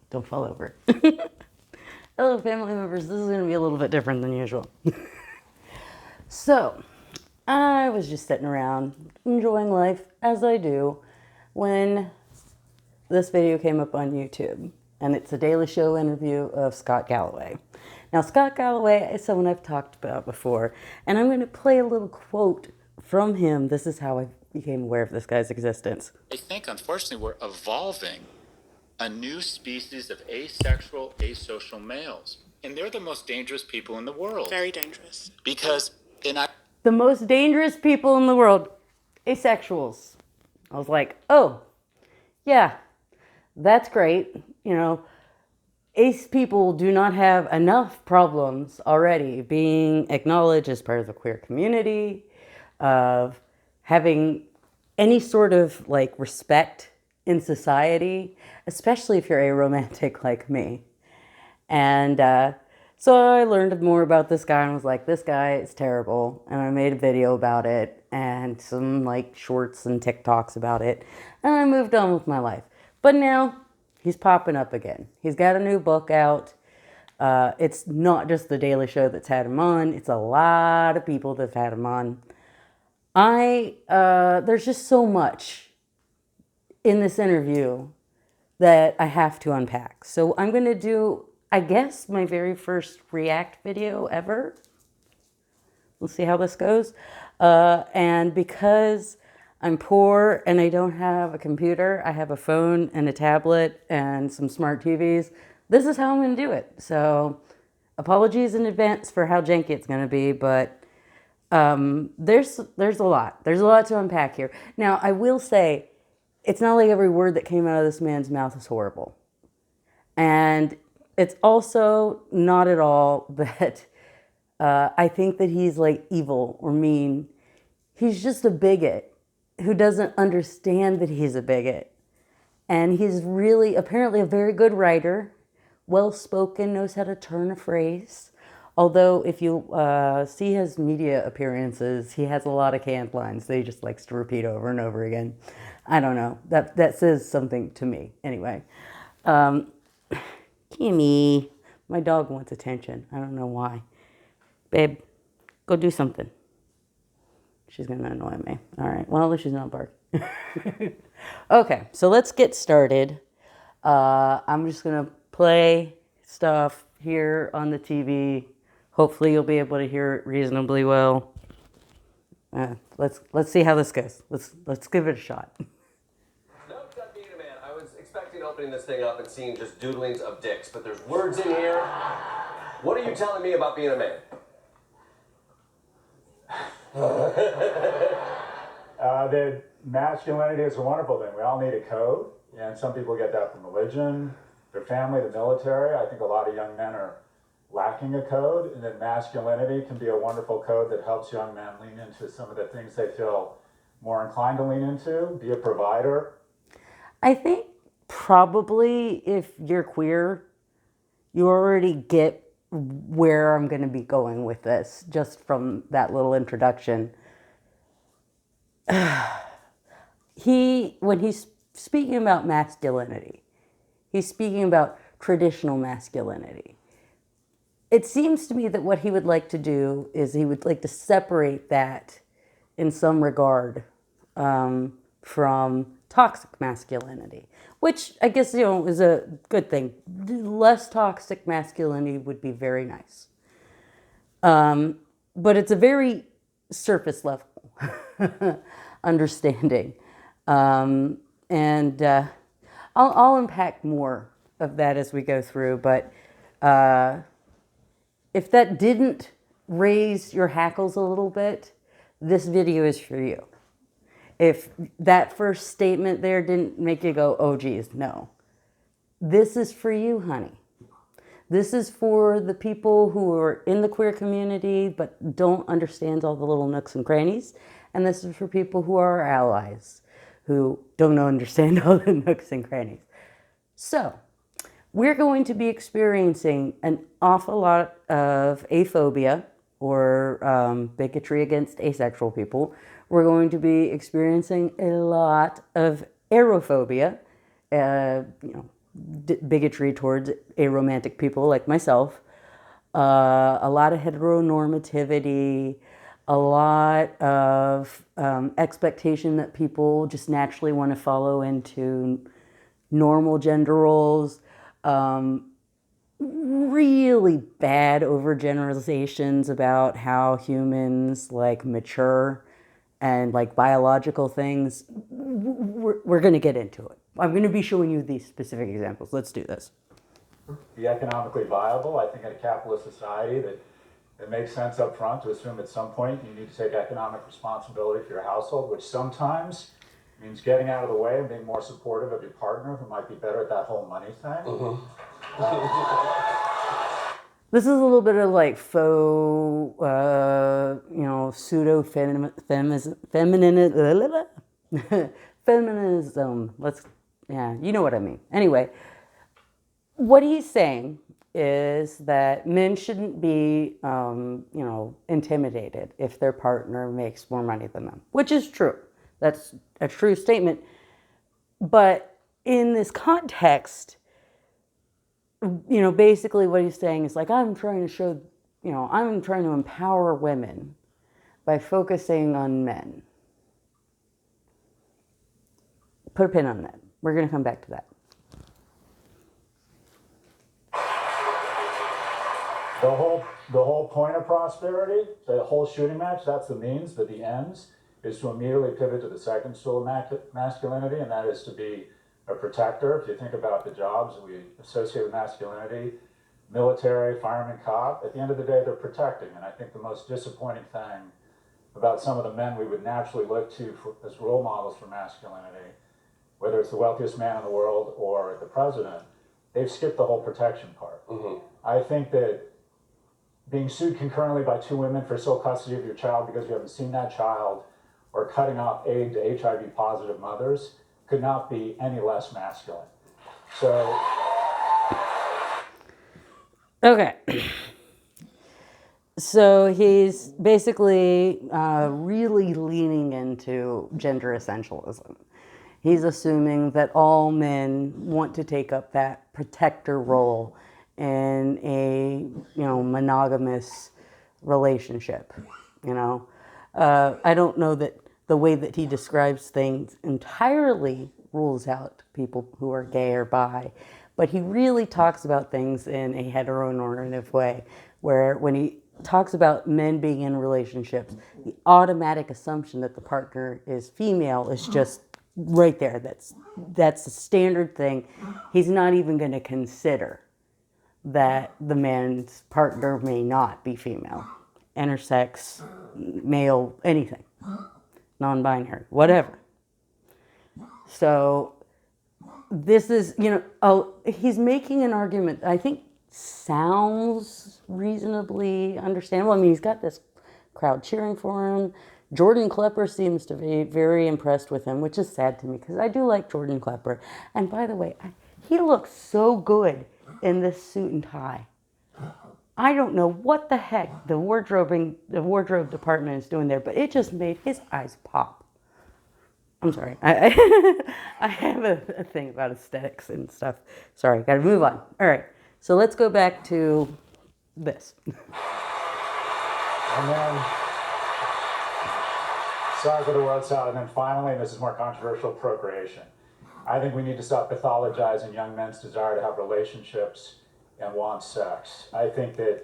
Don't fall over. Hello, family members. This is going to be a little bit different than usual. So, I was just sitting around enjoying life as I do when this video came up on YouTube. And it's a Daily Show interview of Scott Galloway. Now, Scott Galloway is someone I've talked about before, and I'm going to play a little quote from him. This is how I became aware of this guy's existence. I think, unfortunately, we're evolving a new species of asexual, asocial males. And they're the most dangerous people in the world. Very dangerous. Because the most dangerous people in the world, asexuals. I was like, oh, yeah, that's great. You know, ace people do not have enough problems already being acknowledged as part of the queer community, of having any sort of like respect in society, especially if you're aromantic like me. And so I learned more about this guy and was like, this guy is terrible. And I made a video about it and some like shorts and TikToks about it. And I moved on with my life. But now he's popping up again. He's got a new book out. It's not just the Daily Show that's had him on. It's a lot of people that's had him on. There's just so much in this interview that I have to unpack. So I'm going to do, I guess, my very first React video ever. We'll see how this goes. And because I'm poor and I don't have a computer, I have a phone and a tablet and some smart TVs. This is how I'm going to do it. So apologies in advance for how janky it's going to be, but there's a lot. There's a lot to unpack here. Now, I will say, it's not like every word that came out of this man's mouth is horrible. And it's also not at all that I think that he's like evil or mean. He's just a bigot who doesn't understand that he's a bigot. And he's really apparently a very good writer, well-spoken, knows how to turn a phrase. Although if you see his media appearances, he has a lot of canned lines that he just likes to repeat over and over again. I don't know. That says something to me. Anyway. Kimmy. My dog wants attention. I don't know why. Babe, go do something. She's going to annoy me. All right. Well, at least she's not barking. Okay. So let's get started. I'm just going to play stuff here on the TV. Hopefully you'll be able to hear it reasonably well. Let's see how this goes. Let's give it a shot. Nope, not being a man. I was expecting opening this thing up and seeing just doodlings of dicks, but there's words in here. What are you telling me about being a man? That masculinity is a wonderful thing. We all need a code, and some people get that from religion, their family, the military. I think a lot of young men are lacking a code, and that masculinity can be a wonderful code that helps young men lean into some of the things they feel more inclined to lean into, be a provider. I think probably if you're queer, you already get where I'm going to be going with this, just from that little introduction. When he's speaking about masculinity, he's speaking about traditional masculinity. It seems to me that what he would like to do is he would like to separate that in some regard from toxic masculinity, which I guess, is a good thing. Less toxic masculinity would be very nice. But it's a very surface level understanding. And I'll unpack more of that as we go through, but if that didn't raise your hackles a little bit, this video is for you. If that first statement there didn't make you go, oh geez, no. This is for you, honey. This is for the people who are in the queer community but don't understand all the little nooks and crannies. And this is for people who are our allies, who don't understand all the nooks and crannies. So, we're going to be experiencing an awful lot of aphobia, or bigotry against asexual people. We're going to be experiencing a lot of aerophobia, bigotry towards aromantic people like myself, a lot of heteronormativity, a lot of expectation that people just naturally want to follow into normal gender roles, really bad overgeneralizations about how humans like mature and like biological things. We're going to get into it. I'm going to be showing you these specific examples. Let's do this. Be economically viable. I think in a capitalist society that it makes sense up front to assume at some point you need to take economic responsibility for your household, which sometimes means getting out of the way and being more supportive of your partner who might be better at that whole money thing. This is a little bit of like faux, pseudo feminism. You know what I mean. Anyway, what he's saying is that men shouldn't be, intimidated if their partner makes more money than them, which is true. That's a true statement. But in this context, basically what he's saying is like, I'm trying to empower women by focusing on men. Put a pin on that. We're going to come back to that. The whole point of prosperity, the whole shooting match, that's the means, but the ends is to immediately pivot to the second stool of masculinity, and that is to be a protector. If you think about the jobs that we associate with masculinity, military, fireman, cop, at the end of the day, they're protecting. And I think the most disappointing thing about some of the men we would naturally look to as role models for masculinity, whether it's the wealthiest man in the world or the president, they've skipped the whole protection part. I think that being sued concurrently by two women for sole custody of your child because you haven't seen that child, or cutting off aid to HIV positive mothers, could not be any less masculine. So. Okay. So he's basically really leaning into gender essentialism. He's assuming that all men want to take up that protector role in a monogamous relationship. I don't know that the way that he describes things entirely rules out people who are gay or bi, but he really talks about things in a heteronormative way, where when he talks about men being in relationships, the automatic assumption that the partner is female is just right there. That's a standard thing. He's not even going to consider that the man's partner may not be female, intersex, male, anything, non-binary, whatever. So this is, he's making an argument that I think sounds reasonably understandable. I mean, he's got this crowd cheering for him. Jordan Klepper seems to be very impressed with him, which is sad to me because I do like Jordan Klepper. And by the way, he looks so good in this suit and tie. I don't know what the heck the wardrobe department is doing there, but it just made his eyes pop. I'm sorry. I have a thing about aesthetics and stuff. Sorry, got to move on. All right, so let's go back to this. And then, sorry for the word salad. And then finally, and this is more controversial, procreation. I think we need to stop pathologizing young men's desire to have relationships and want sex. I think that.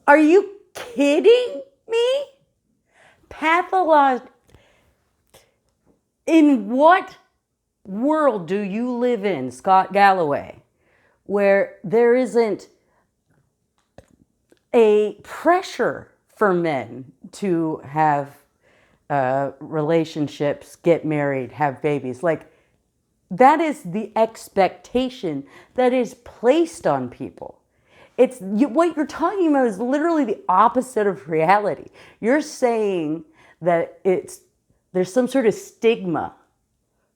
Are you kidding me? In what world do you live in, Scott Galloway, where there isn't a pressure for men to have relationships, get married, have babies? Like, that is the expectation that is placed on people. What you're talking about is literally the opposite of reality. You're saying that there's some sort of stigma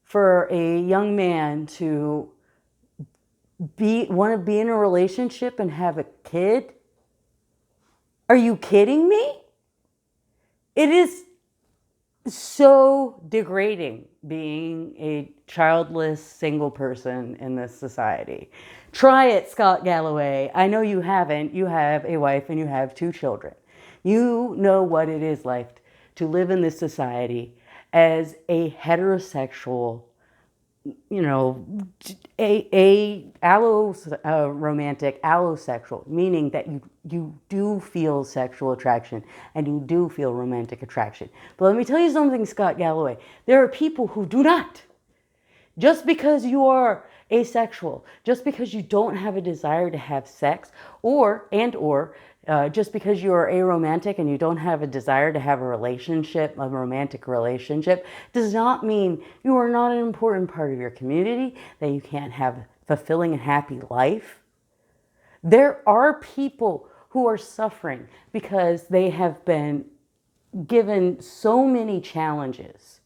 for a young man to want to be in a relationship and have a kid. Are you kidding me? It is so degrading being a childless single person in this society. Try it, Scott Galloway. I know you haven't. You have a wife and you have 2 children. You know what it is like to live in this society as a heterosexual, you know, romantic allosexual, meaning that you do feel sexual attraction and you do feel romantic attraction. But let me tell you something, Scott Galloway. There are people who do not. Just because you are asexual, just because you don't have a desire to have sex, or just because you are aromantic and you don't have a desire to have a relationship, a romantic relationship, does not mean you are not an important part of your community, that you can't have a fulfilling and happy life. There are people who are suffering because they have been given so many challenges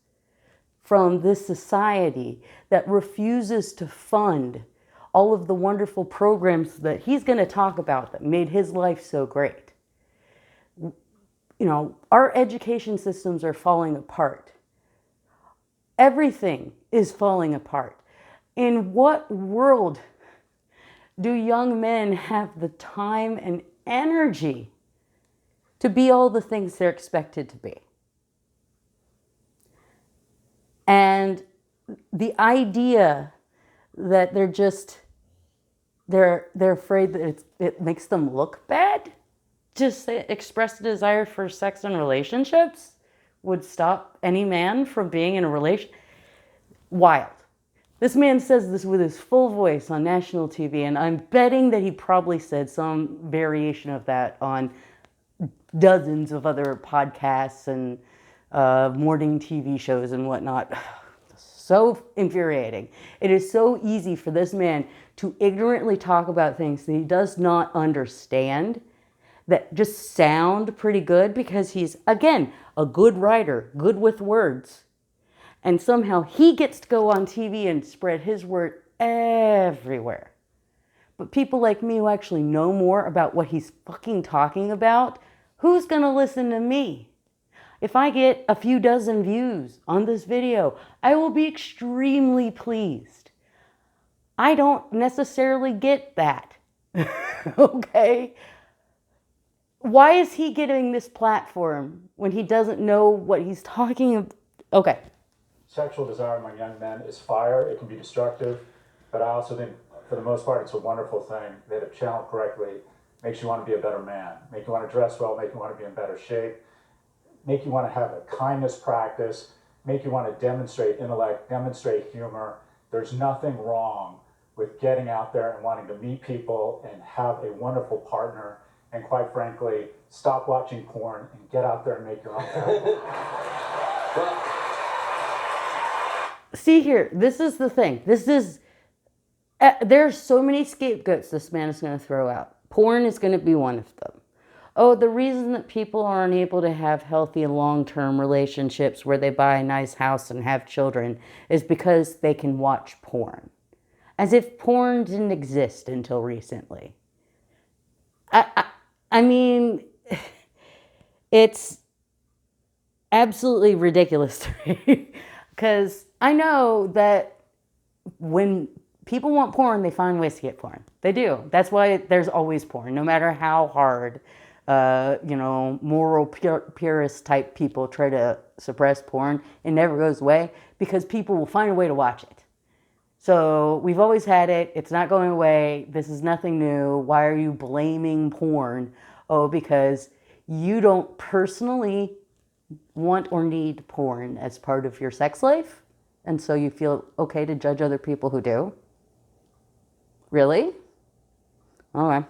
from this society that refuses to fund all of the wonderful programs that he's going to talk about that made his life so great. You know, our education systems are falling apart. Everything is falling apart. In what world do young men have the time and energy to be all the things they're expected to be? And the idea that they're afraid that it makes them look bad, just express a desire for sex and relationships would stop any man from being in a relation. Wild. This man says this with his full voice on national TV, and I'm betting that he probably said some variation of that on dozens of other podcasts and morning TV shows and whatnot. So infuriating. It is so easy for this man to ignorantly talk about things that he does not understand, that just sound pretty good because he's, again, a good writer, good with words. And somehow he gets to go on TV and spread his word everywhere. But people like me who actually know more about what he's fucking talking about, who's gonna listen to me? If I get a few dozen views on this video, I will be extremely pleased. I don't necessarily get that. Okay? Why is he getting this platform when he doesn't know what he's talking about? Okay. Sexual desire among young men is fire. It can be destructive, but I also think, for the most part, it's a wonderful thing that, if channeled correctly, makes you want to be a better man, make you want to dress well, make you want to be in better shape, make you want to have a kindness practice, make you want to demonstrate intellect, demonstrate humor. There's nothing wrong with getting out there and wanting to meet people and have a wonderful partner. And quite frankly, stop watching porn and get out there and make your own family. See here, this is the thing. There's so many scapegoats this man is going to throw out. Porn is going to be one of them. Oh, the reason that people are unable to have healthy long-term relationships where they buy a nice house and have children is because they can watch porn. As if porn didn't exist until recently. I mean, it's absolutely ridiculous to me. Because I know that when people want porn, they find ways to get porn. They do. That's why there's always porn, no matter how hard, moral purist type people try to suppress porn. It never goes away because people will find a way to watch it. So we've always had it. It's not going away. This is nothing new. Why are you blaming porn? Oh, because you don't personally want or need porn as part of your sex life, and so you feel okay to judge other people who do? Really? Okay.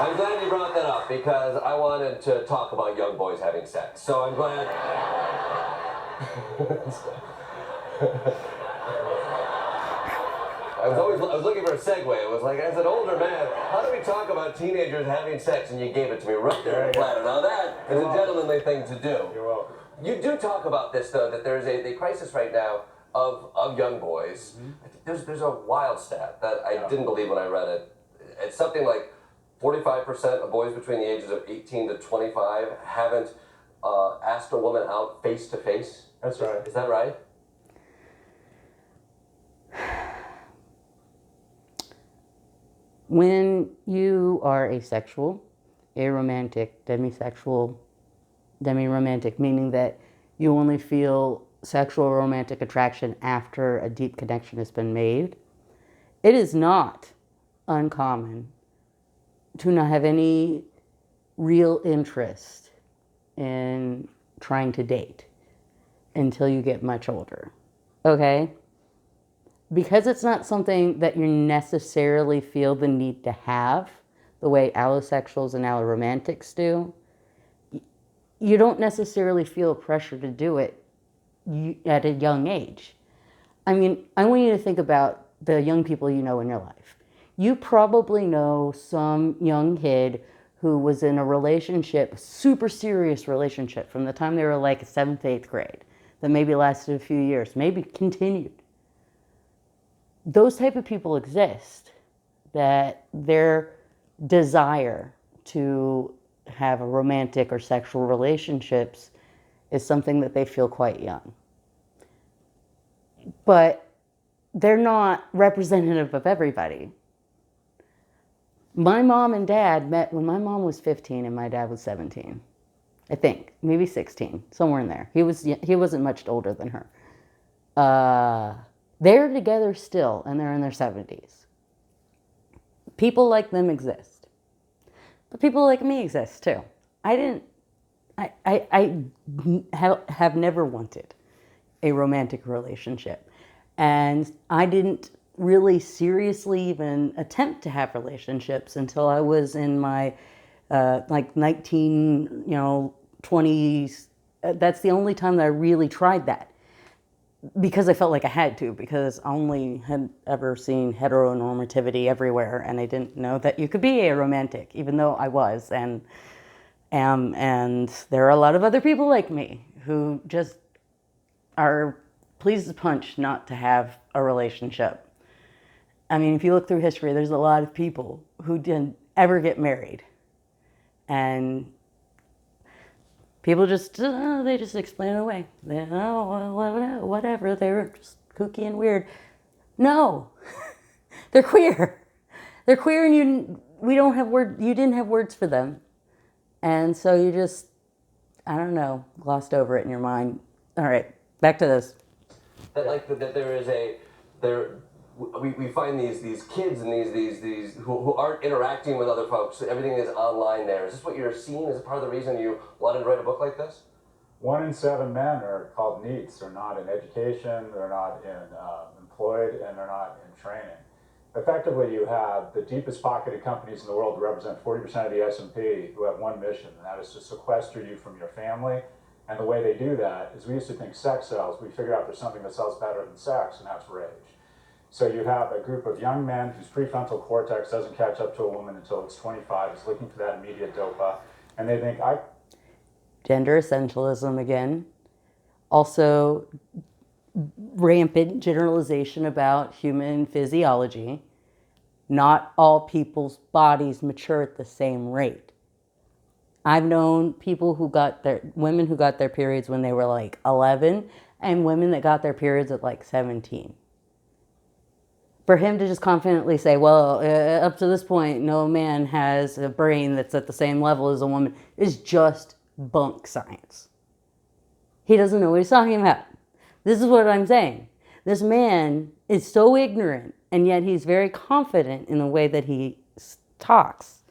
I'm glad you brought that up because I wanted to talk about young boys having sex. So I'm glad. I was looking for a segue. It was like, as an older man, how do we talk about teenagers having sex? And you gave it to me right there on the platter. Now that is a gentlemanly thing to do. You're welcome. You do talk about this, though, that there's a crisis right now of young boys. Mm-hmm. There's a wild stat that I didn't believe when I read it. It's something like 45% of boys between the ages of 18 to 25 haven't asked a woman out face to face. That's right. Is that right? When you are asexual, aromantic, demisexual, demi-romantic, meaning that you only feel sexual or romantic attraction after a deep connection has been made, it is not uncommon to not have any real interest in trying to date until you get much older. Okay? Because it's not something that you necessarily feel the need to have the way allosexuals and alloromantics do, you don't necessarily feel pressure to do it at a young age. I mean, I want you to think about the young people you know in your life. You probably know some young kid who was in a relationship, super serious relationship, from the time they were like 7th, 8th grade, that maybe lasted a few years, maybe continued. Those type of people exist, that their desire to have a romantic or sexual relationships is something that they feel quite young. But they're not representative of everybody. My mom and dad met when my mom was 15 and my dad was 17. I think, maybe 16, somewhere in there. He wasn't much older than her. They're together still, and they're in their 70s. People like them exist. But people like me exist too. I have never wanted a romantic relationship. And I didn't really seriously even attempt to have relationships until I was in my like 19, 20s. That's the only time that I really tried that. Because I felt like I had to, because I only had ever seen heteronormativity everywhere, and I didn't know that you could be aromantic, even though I was, and am, and there are a lot of other people like me who just are pleased as punch not to have a relationship. I mean, if you look through history, there's a lot of people who didn't ever get married, and people just, they just explain it away. Whatever, they were just kooky and weird. No, they're queer. They're queer, and you didn't have words for them. And so you just, I don't know, glossed over it in your mind. All right, back to this. That there is we find these kids and these who aren't interacting with other folks. Everything is online there. Is this what you're seeing? Is it part of the reason you wanted to write a book like this? 1 in 7 men are called NEETs. They're not in education, they're not employed, and they're not in training. Effectively, you have the deepest pocketed companies in the world who represent 40% of the S&P who have one mission, and that is to sequester you from your family. And the way they do that is, we used to think sex sells. We figured out there's something that sells better than sex, and that's rage. So you have a group of young men whose prefrontal cortex doesn't catch up to a woman until it's 25, is looking for that immediate dopa, and they think, Gender essentialism again. Also, rampant generalization about human physiology. Not all people's bodies mature at the same rate. I've known women who got their periods when they were like 11, and women that got their periods at like 17. For him to just confidently say, well, up to this point, no man has a brain that's at the same level as a woman, is just bunk science. He doesn't know what he's talking about. This is what I'm saying. This man is so ignorant, and yet he's very confident in the way that he talks.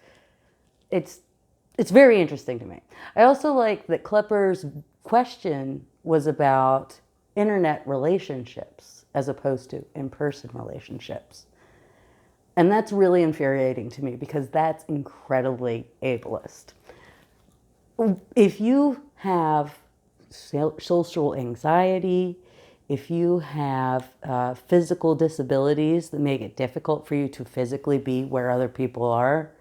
It's very interesting to me. I also like that Klepper's question was about internet relationships as opposed to in-person relationships. And that's really infuriating to me, because that's incredibly ableist. If you have social anxiety, if you have physical disabilities that make it difficult for you to physically be where other people are,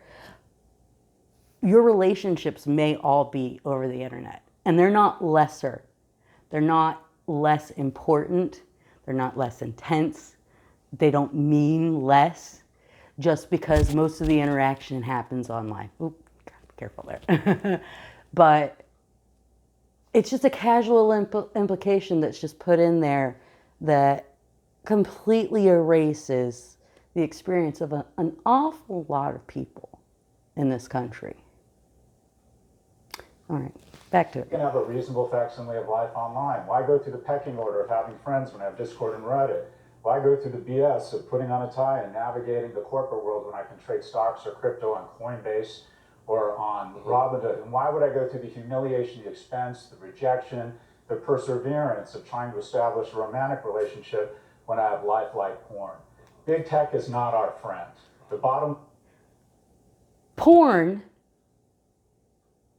your relationships may all be over the internet. And they're not lesser. They're not less important. They're not less intense. They don't mean less. just because most of the interaction happens online. Oop, careful there. But it's just a casual implication that's just put in there that completely erases the experience of an awful lot of people in this country. All right, back to it. You can have a reasonable facsimile of life online. Why go through the pecking order of having friends when I have Discord and Reddit? Why go through the BS of putting on a tie and navigating the corporate world when I can trade stocks or crypto on Coinbase or on Robinhood? And why would I go through the humiliation, the expense, the rejection, the perseverance of trying to establish a romantic relationship when I have life like porn? Big tech is not our friend. The bottom Porn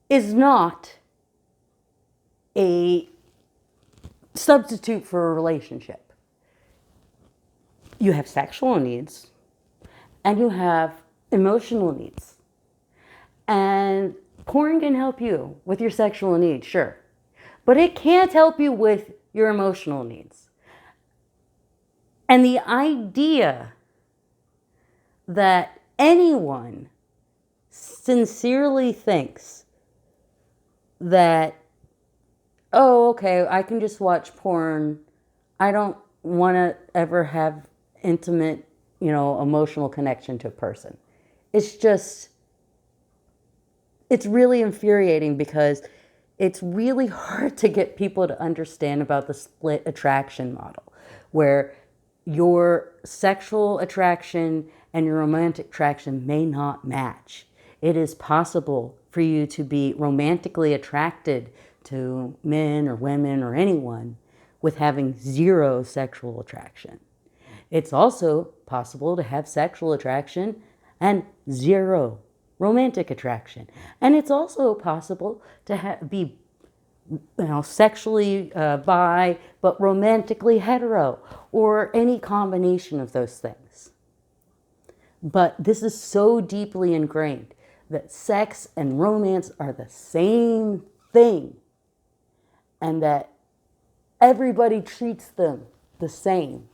is not a substitute for a relationship. You have sexual needs and you have emotional needs. And porn can help you with your sexual needs, sure. But it can't help you with your emotional needs. And the idea that anyone sincerely thinks that, oh, okay, I can just watch porn. I don't want to ever have intimate, emotional connection to a person. It's really infuriating because it's really hard to get people to understand about the split attraction model, where your sexual attraction and your romantic attraction may not match. It is possible for you to be romantically attracted to men or women or anyone with having zero sexual attraction. It's also possible to have sexual attraction and zero romantic attraction. And it's also possible to be sexually bi, but romantically hetero, or any combination of those things. But this is so deeply ingrained that sex and romance are the same thing, and that everybody treats them the same.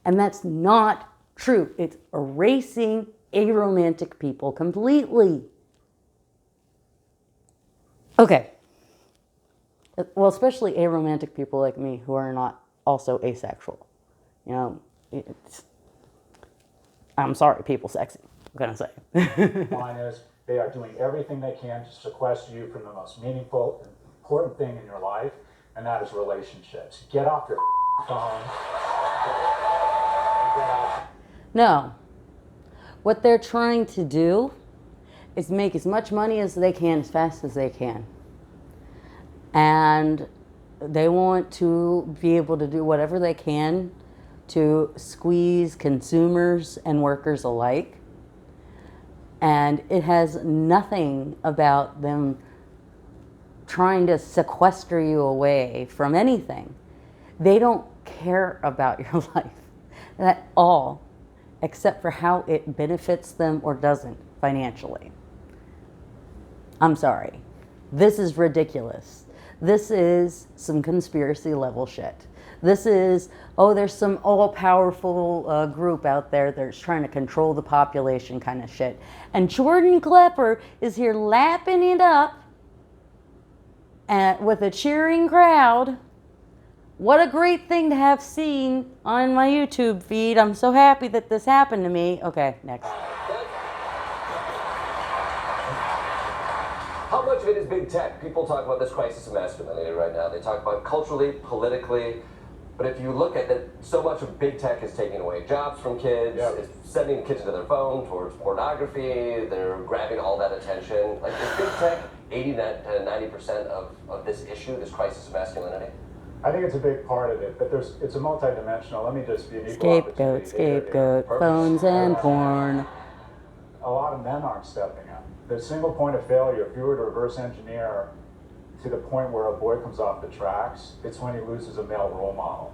And that's not true. It's erasing aromantic people completely. Okay. Well, especially aromantic people like me who are not also asexual. I'm sorry, people sexy, I'm gonna say. line is they are doing everything they can to sequester you from the most meaningful and important thing in your life, and that is relationships. Get off your phone. Get out. No. What they're trying to do is make as much money as they can as fast as they can. And they want to be able to do whatever they can to squeeze consumers and workers alike. And it has nothing about them trying to sequester you away from anything. They don't care about your life at all, except for how it benefits them or doesn't financially. I'm sorry. This is ridiculous. This is some conspiracy level shit. This is, there's some all-powerful group out there that's trying to control the population kind of shit. And Jordan Klepper is here lapping it up with a cheering crowd. What a great thing to have seen on my YouTube feed. I'm so happy that this happened to me. Okay, next. How much of it is big tech? People talk about this crisis of masculinity right now. They talk about culturally, politically. But if you look at it, so much of big tech is taking away jobs from kids. Yep. It's sending kids into their phone towards pornography. They're grabbing all that attention. Like, is big tech 80 to 90% of this issue, this crisis of masculinity? I think it's a big part of it, but it's a multidimensional. Let me just be an equal opportunity. Scapegoat, phones and porn. A lot of men aren't stepping up. The single point of failure, if you were to reverse engineer to the point where a boy comes off the tracks, it's when he loses a male role model.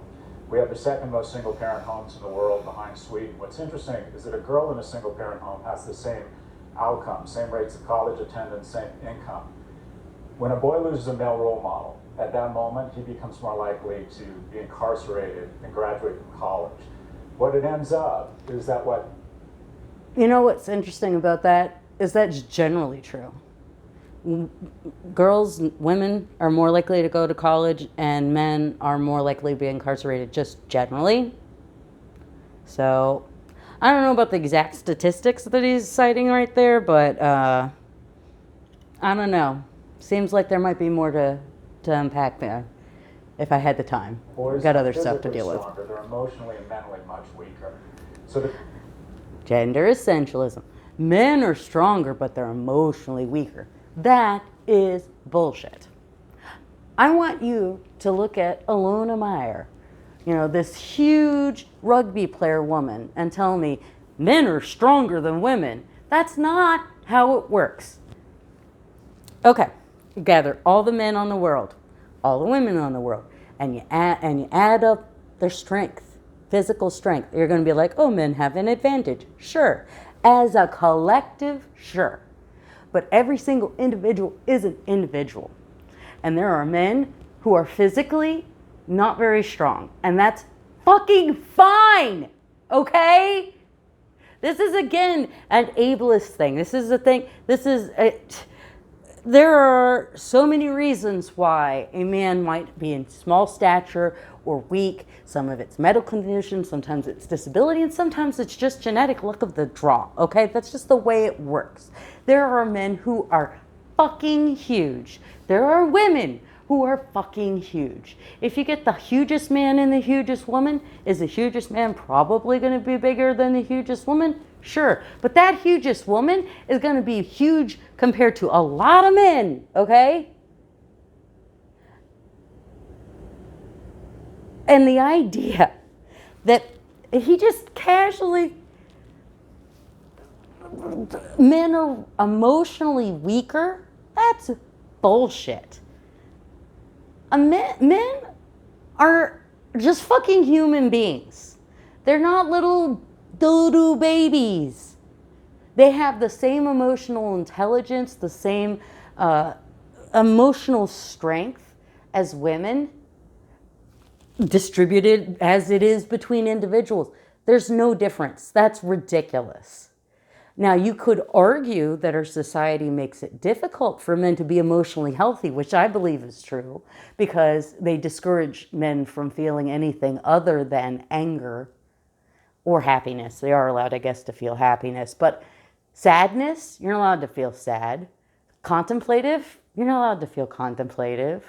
We have the second most single parent homes in the world behind Sweden. What's interesting is that a girl in a single parent home has the same outcome, same rates of college attendance, same income. When a boy loses a male role model, at that moment, he becomes more likely to be incarcerated and graduate from college. What it ends up is that what You know what's interesting about that is that's generally true. Girls, women are more likely to go to college, and men are more likely to be incarcerated, just generally. So, I don't know about the exact statistics that he's citing right there, but I don't know. Seems like there might be more to unpack there if I had the time. Boys Got are other stuff to physically deal with. stronger. They're emotionally and mentally much weaker. So the Gender essentialism. Men are stronger, but they're emotionally weaker. That is bullshit. I want you to look at Alona Meyer, you know, this huge rugby player woman, and tell me men are stronger than women. That's not how it works. Okay, you gather all the men on the world, all the women on the world, and you add up their strength, physical strength. You're going to be like, oh, men have an advantage. Sure. As a collective, sure. But every single individual is an individual. And there are men who are physically not very strong. And that's fucking fine. Okay? This is, again, an ableist thing. This is a thing. There are so many reasons why a man might be in small stature or weak. Some of it's medical condition, sometimes it's disability, and sometimes it's just genetic luck of the draw, okay? That's just the way it works. There are men who are fucking huge. There are women who are fucking huge. If you get the hugest man and the hugest woman, is the hugest man probably going to be bigger than the hugest woman? Sure. But that hugest woman is going to be huge compared to a lot of men, okay? And the idea that he just casually, men are emotionally weaker, that's bullshit. Men are just fucking human beings. They're not little doo-doo babies. They have the same emotional intelligence, the same emotional strength as women, distributed as it is between individuals. There's no difference. That's ridiculous. Now, you could argue that our society makes it difficult for men to be emotionally healthy, which I believe is true, because they discourage men from feeling anything other than anger or happiness. They are allowed, I guess, to feel happiness. But sadness, you're not allowed to feel sad. Contemplative, you're not allowed to feel contemplative.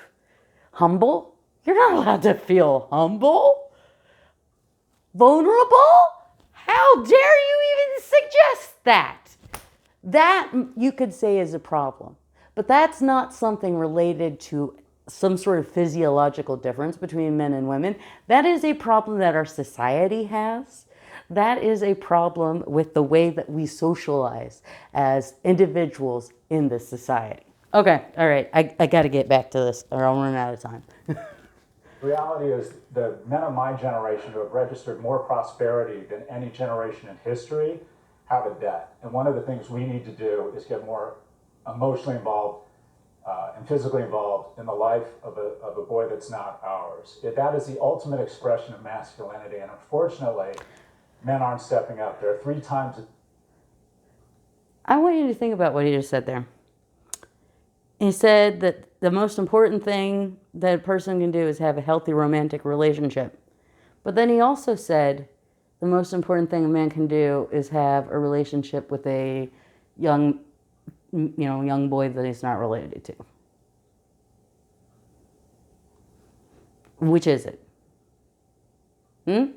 Humble, you're not allowed to feel humble. Vulnerable? How dare you even suggest that? That you could say is a problem. But that's not something related to some sort of physiological difference between men and women. That is a problem that our society has. That is a problem with the way that we socialize as individuals in this society. Okay, all right, I got to get back to this or I'll run out of time. The reality is the men of my generation who have registered more prosperity than any generation in history have a debt. And one of the things we need to do is get more emotionally involved and physically involved in the life of a boy that's not ours. That is the ultimate expression of masculinity. And unfortunately, men aren't stepping up. There are 3 times. I want you to think about what he just said there. He said that the most important thing that a person can do is have a healthy romantic relationship. But then he also said the most important thing a man can do is have a relationship with a young boy that he's not related to. Which is it? As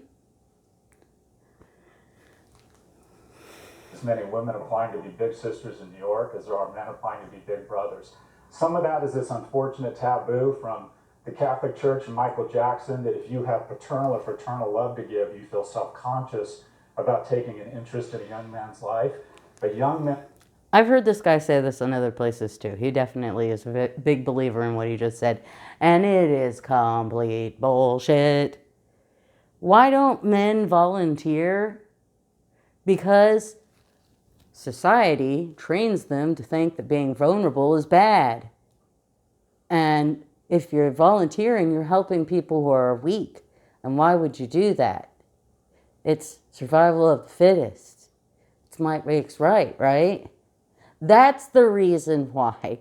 many women applying to be big sisters in New York as there are men applying to be big brothers. Some of that is this unfortunate taboo from the Catholic Church and Michael Jackson that if you have paternal or fraternal love to give, you feel self-conscious about taking an interest in a young man's life. But young men... I've heard this guy say this in other places too. He definitely is a big believer in what he just said. And it is complete bullshit. Why don't men volunteer? Because society trains them to think that being vulnerable is bad. And if you're volunteering, you're helping people who are weak. And why would you do that? It's survival of the fittest. might makes right, right? That's the reason why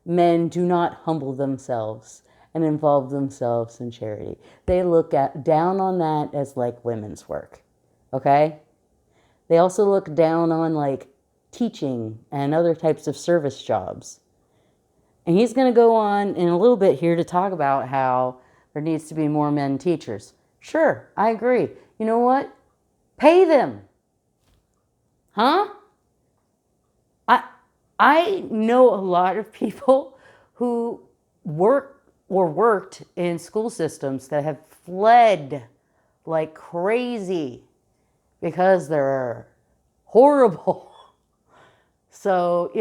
men do not humble themselves and involve themselves in charity. They look down on that as like women's work, okay? They also look down on like teaching and other types of service jobs. And he's going to go on in a little bit here to talk about how there needs to be more men teachers. Sure, I agree. You know what? Pay them. Huh? I know a lot of people who work or worked in school systems that have fled like crazy because they're horrible. So,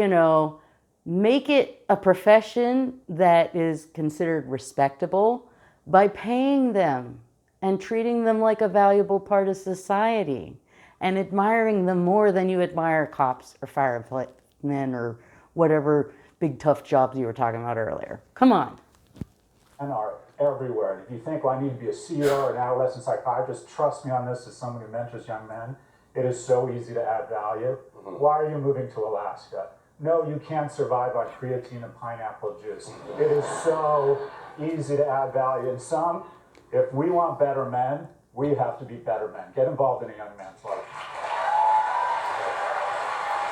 make it a profession that is considered respectable by paying them and treating them like a valuable part of society and admiring them more than you admire cops or firemen or whatever big tough jobs you were talking about earlier. Come on. Men are everywhere. And if you think, well, I need to be a CEO or an adolescent psychiatrist, trust me on this as someone who mentors young men. It is so easy to add value. Why are you moving to Alaska? No, you can't survive on creatine and pineapple juice. It is so easy to add value. And if we want better men, we have to be better men. Get involved in a young man's life.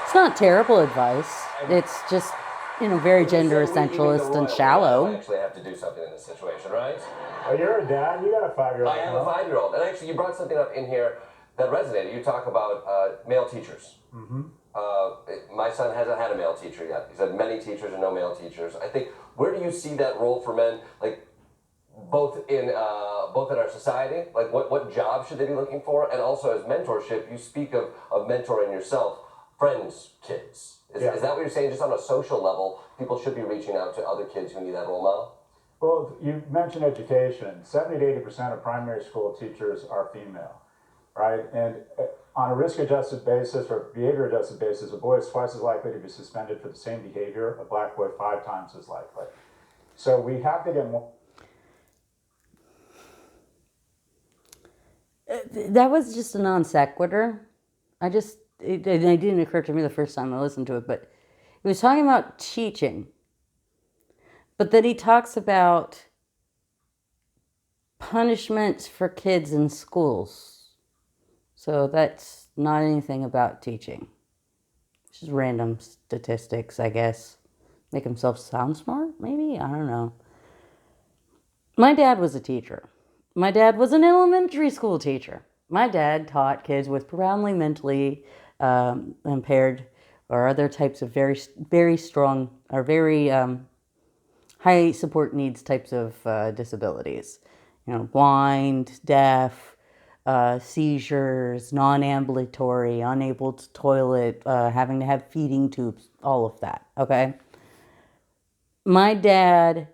It's not terrible advice. It's just, very gender essentialist and shallow. I actually have to do something in this situation, right? Oh, you're a dad. You got a 5-year-old. I have a 5-year-old. And actually, you brought something up in here that resonated. You talk about male teachers. Mm-hmm. My son hasn't had a male teacher yet. He's had many teachers and no male teachers. I think, where do you see that role for men, like both in our society, like what job should they be looking for, and also as mentorship? You speak of mentoring yourself, friends, kids. Is that what you're saying? Just on a social level, people should be reaching out to other kids who need that role model? Well, you mentioned education. 70 to 80% of primary school teachers are female, right? And on a risk-adjusted basis or behavior-adjusted basis, a boy is twice as likely to be suspended for the same behavior, a black boy 5 times as likely. So we have to get more. That was just a non sequitur. It didn't occur to me the first time I listened to it, but he was talking about teaching. But then he talks about punishments for kids in schools. So that's not anything about teaching. It's just random statistics, I guess. Make himself sound smart, maybe? I don't know. My dad was a teacher. My dad was an elementary school teacher. My dad taught kids with profoundly mentally impaired or other types of very, very strong or very high support needs types of disabilities. Blind, deaf, seizures, non-ambulatory, unable to toilet, having to have feeding tubes, all of that, okay? My dad